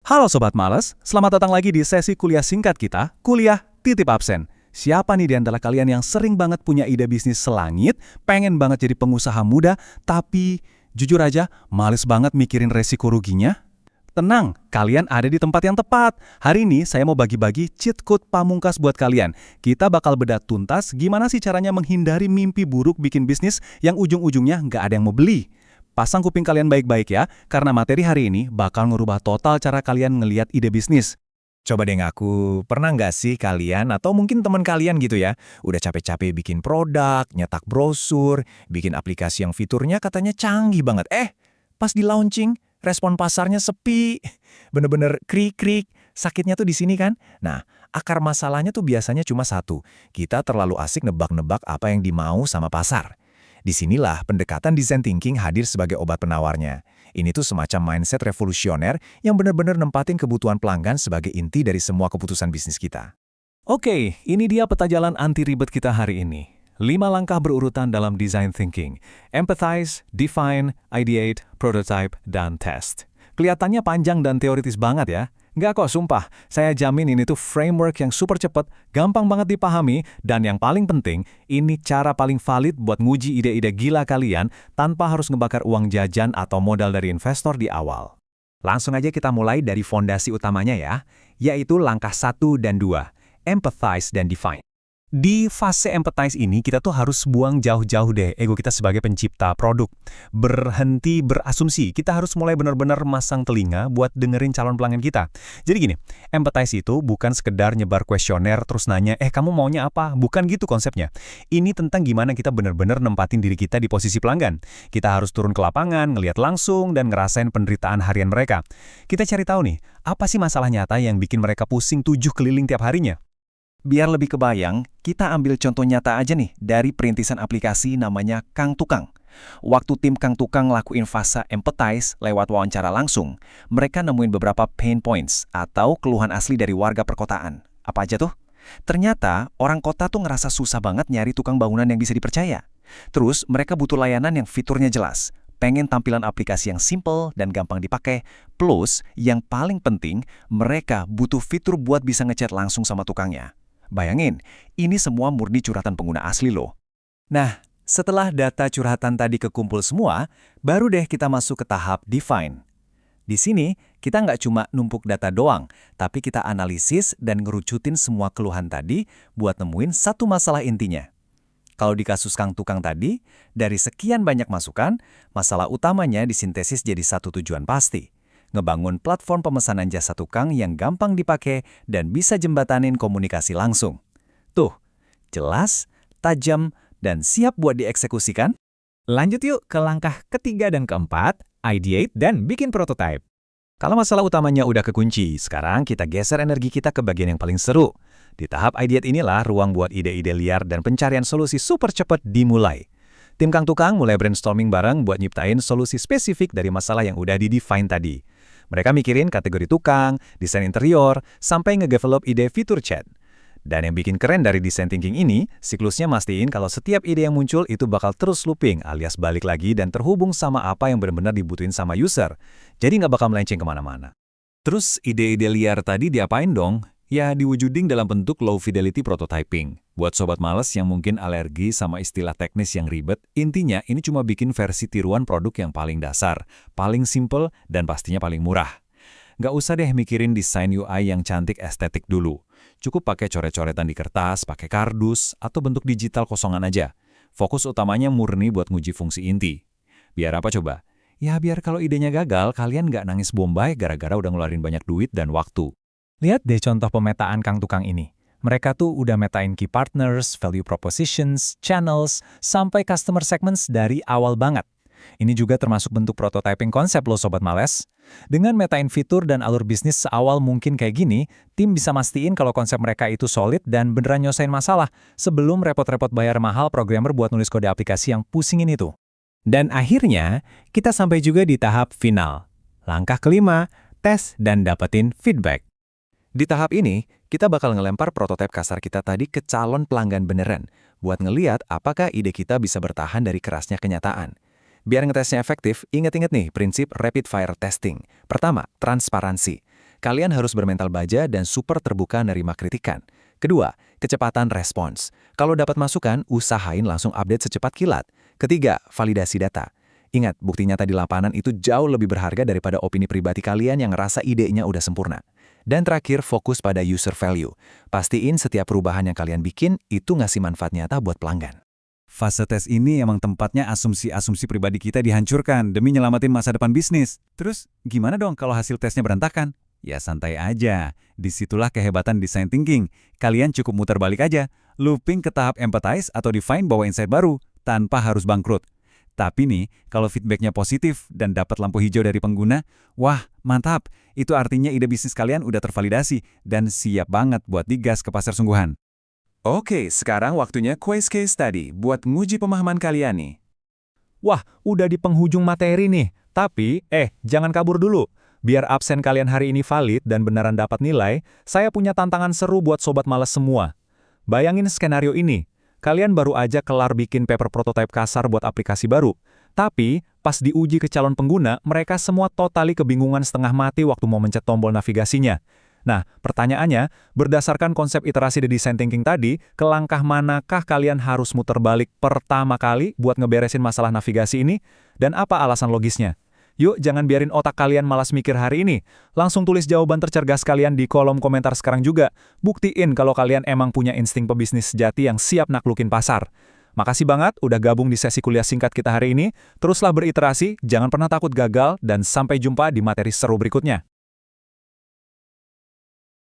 Halo Sobat Males, selamat datang lagi di sesi kuliah singkat kita, Kuliah Titip Absen. Siapa nih di antara kalian yang sering banget punya ide bisnis selangit, pengen banget jadi pengusaha muda, tapi jujur aja, males banget mikirin resiko ruginya? Tenang, kalian ada di tempat yang tepat. Hari ini saya mau bagi-bagi cheat code pamungkas buat kalian. Kita bakal bedah tuntas gimana sih caranya menghindari mimpi buruk bikin bisnis yang ujung-ujungnya nggak ada yang mau beli. Pasang kuping kalian baik-baik ya, karena materi hari ini bakal ngerubah total cara kalian ngelihat ide bisnis. Coba deh ngaku, pernah nggak sih kalian atau mungkin teman kalian gitu ya, udah capek-capek bikin produk, nyetak brosur, bikin aplikasi yang fiturnya katanya canggih banget. Pas di launching, respon pasarnya sepi, bener-bener krik-krik, sakitnya tuh di sini kan? Nah, akar masalahnya tuh biasanya cuma satu, kita terlalu asik nebak-nebak apa yang dimau sama pasar. Disinilah pendekatan design thinking hadir sebagai obat penawarnya. Ini tuh semacam mindset revolusioner yang benar-benar nempatin kebutuhan pelanggan sebagai inti dari semua keputusan bisnis kita. Oke, ini dia peta jalan anti ribet kita hari ini. 5 langkah berurutan dalam design thinking. Empathize, define, ideate, prototype, dan test. Kelihatannya panjang dan teoritis banget ya. Nggak kok, sumpah. Saya jamin ini tuh framework yang super cepat, gampang banget dipahami, dan yang paling penting, ini cara paling valid buat nguji ide-ide gila kalian tanpa harus ngebakar uang jajan atau modal dari investor di awal. Langsung aja kita mulai dari fondasi utamanya ya, yaitu langkah 1 dan 2, empathize dan define. Di fase empathize ini, kita tuh harus buang jauh-jauh deh ego kita sebagai pencipta produk. Berhenti berasumsi, kita harus mulai benar-benar masang telinga buat dengerin calon pelanggan kita. Jadi gini, empathize itu bukan sekedar nyebar kuesioner terus nanya, kamu maunya apa? Bukan gitu konsepnya. Ini tentang gimana kita benar-benar nempatin diri kita di posisi pelanggan. Kita harus turun ke lapangan, ngelihat langsung, dan ngerasain penderitaan harian mereka. Kita cari tahu nih, apa sih masalah nyata yang bikin mereka pusing 7 keliling tiap harinya? Biar lebih kebayang, kita ambil contoh nyata aja nih dari perintisan aplikasi namanya Kang Tukang. Waktu tim Kang Tukang lakuin fase empathize lewat wawancara langsung, mereka nemuin beberapa pain points atau keluhan asli dari warga perkotaan. Apa aja tuh? Ternyata orang kota tuh ngerasa susah banget nyari tukang bangunan yang bisa dipercaya. Terus mereka butuh layanan yang fiturnya jelas, pengen tampilan aplikasi yang simple dan gampang dipakai, plus yang paling penting, mereka butuh fitur buat bisa ngechat langsung sama tukangnya. Bayangin, ini semua murni curhatan pengguna asli loh. Nah, setelah data curhatan tadi kekumpul semua, baru deh kita masuk ke tahap define. Di sini, kita nggak cuma numpuk data doang, tapi kita analisis dan ngerucutin semua keluhan tadi buat nemuin satu masalah intinya. Kalau di kasus Kang Tukang tadi, dari sekian banyak masukan, masalah utamanya disintesis jadi satu tujuan pasti. Ngebangun platform pemesanan jasa tukang yang gampang dipakai dan bisa jembatanin komunikasi langsung. Tuh, jelas, tajam, dan siap buat dieksekusikan? Lanjut yuk ke langkah ketiga dan keempat, ideate dan bikin prototype. Kalau masalah utamanya udah kekunci, sekarang kita geser energi kita ke bagian yang paling seru. Di tahap ideate inilah ruang buat ide-ide liar dan pencarian solusi super cepat dimulai. Tim Kang Tukang mulai brainstorming bareng buat nyiptain solusi spesifik dari masalah yang udah di-define tadi. Mereka mikirin kategori tukang, desain interior, sampai nge-develop ide fitur chat. Dan yang bikin keren dari design thinking ini, siklusnya mastiin kalau setiap ide yang muncul itu bakal terus looping alias balik lagi dan terhubung sama apa yang benar-benar dibutuhin sama user. Jadi nggak bakal melenceng kemana-mana. Terus ide-ide liar tadi diapain dong? Ya diwujudin dalam bentuk low fidelity prototyping. Buat sobat males yang mungkin alergi sama istilah teknis yang ribet, intinya ini cuma bikin versi tiruan produk yang paling dasar, paling simple, dan pastinya paling murah. Nggak usah deh mikirin desain UI yang cantik estetik dulu. Cukup pakai coret-coretan di kertas, pakai kardus, atau bentuk digital kosongan aja. Fokus utamanya murni buat nguji fungsi inti. Biar apa coba? Ya biar kalau idenya gagal, kalian nggak nangis bombay gara-gara udah ngeluarin banyak duit dan waktu. Lihat deh contoh pemetaan Kang Tukang ini. Mereka tuh udah metain key partners, value propositions, channels, sampai customer segments dari awal banget. Ini juga termasuk bentuk prototyping konsep loh Sobat Males. Dengan metain fitur dan alur bisnis seawal mungkin kayak gini, tim bisa mastiin kalau konsep mereka itu solid dan beneran nyosain masalah sebelum repot-repot bayar mahal programmer buat nulis kode aplikasi yang pusingin itu. Dan akhirnya, kita sampai juga di tahap final. Langkah kelima, tes dan dapetin feedback. Di tahap ini, kita bakal ngelempar prototipe kasar kita tadi ke calon pelanggan beneran, buat ngeliat apakah ide kita bisa bertahan dari kerasnya kenyataan. Biar ngetesnya efektif, inget-inget nih prinsip rapid fire testing. Pertama, transparansi. Kalian harus bermental baja dan super terbuka menerima kritikan. Kedua, kecepatan respons. Kalau dapat masukan, usahain langsung update secepat kilat. Ketiga, validasi data. Ingat, bukti nyata di lapangan itu jauh lebih berharga daripada opini pribadi kalian yang ngerasa idenya udah sempurna. Dan terakhir, fokus pada user value. Pastiin setiap perubahan yang kalian bikin itu ngasih manfaat nyata buat pelanggan. Fase tes ini emang tempatnya asumsi-asumsi pribadi kita dihancurkan demi nyelamatin masa depan bisnis. Terus, gimana dong kalau hasil tesnya berantakan? Ya santai aja, disitulah kehebatan design thinking. Kalian cukup muter balik aja, looping ke tahap empathize atau define bawa insight baru, tanpa harus bangkrut. Tapi nih, kalau feedbacknya positif dan dapat lampu hijau dari pengguna, wah mantap, itu artinya ide bisnis kalian udah tervalidasi dan siap banget buat digas ke pasar sungguhan. Oke, sekarang waktunya quiz case study buat nguji pemahaman kalian nih. Wah, udah di penghujung materi nih. Tapi, jangan kabur dulu. Biar absen kalian hari ini valid dan beneran dapat nilai, saya punya tantangan seru buat sobat malas semua. Bayangin skenario ini. Kalian baru aja kelar bikin paper prototype kasar buat aplikasi baru. Tapi, pas diuji ke calon pengguna, mereka semua totali kebingungan setengah mati waktu mau mencet tombol navigasinya. Nah, pertanyaannya, berdasarkan konsep iterasi the design thinking tadi, ke langkah manakah kalian harus muter balik pertama kali buat ngeberesin masalah navigasi ini? Dan apa alasan logisnya? Yuk, jangan biarin otak kalian malas mikir hari ini. Langsung tulis jawaban tercergas kalian di kolom komentar sekarang juga. Buktiin kalau kalian emang punya insting pebisnis sejati yang siap naklukin pasar. Makasih banget udah gabung di sesi kuliah singkat kita hari ini. Teruslah beriterasi, jangan pernah takut gagal, dan sampai jumpa di materi seru berikutnya.